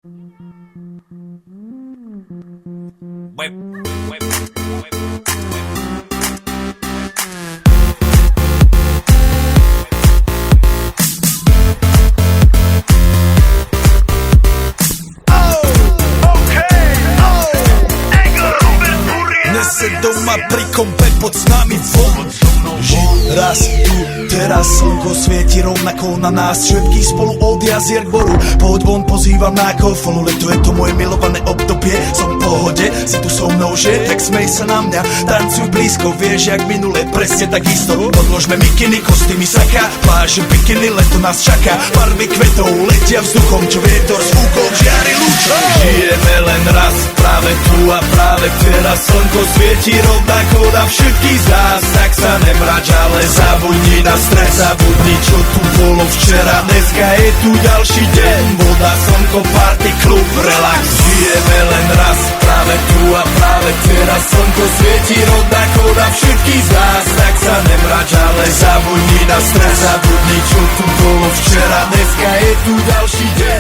Whip, whip, whip, whip. Nese doma pri kompe pod s nami von. Raz tu, teraz slnko svieti rovnako na nás. Všetkých spolu od jazier k boru. Poď von, pozývam na kofolu. Leto je to moje milované obdobie. Som v pohode, si tu so mnou, že? Tak smej sa na mňa, tancuj blízko. Vieš, jak minule, presne takisto. Odložme mikiny, kostýmy, saka. Pláže, bikiny, leto nás čaká. Farby kvetov letia vzduchom, čo vietor s fúkom žiari lúčom. Žijeme len raz, práve tu a práve teraz. Slnko svieti rovnako na všetkých z nás. Tak sa nemrač, ale zabudni na stres. Zabudni, čo tu bolo včera. Dneska je tu ďalší deň. Voda, slnko, party, klub, relax. Žijeme len raz, práve tu a práve teraz. Slnko svieti rovnako na všetkých z nás. Tak sa nemrač, ale zabudni na stres. Zabudni, čo tu bolo včera. Dneska je tu ďalší deň.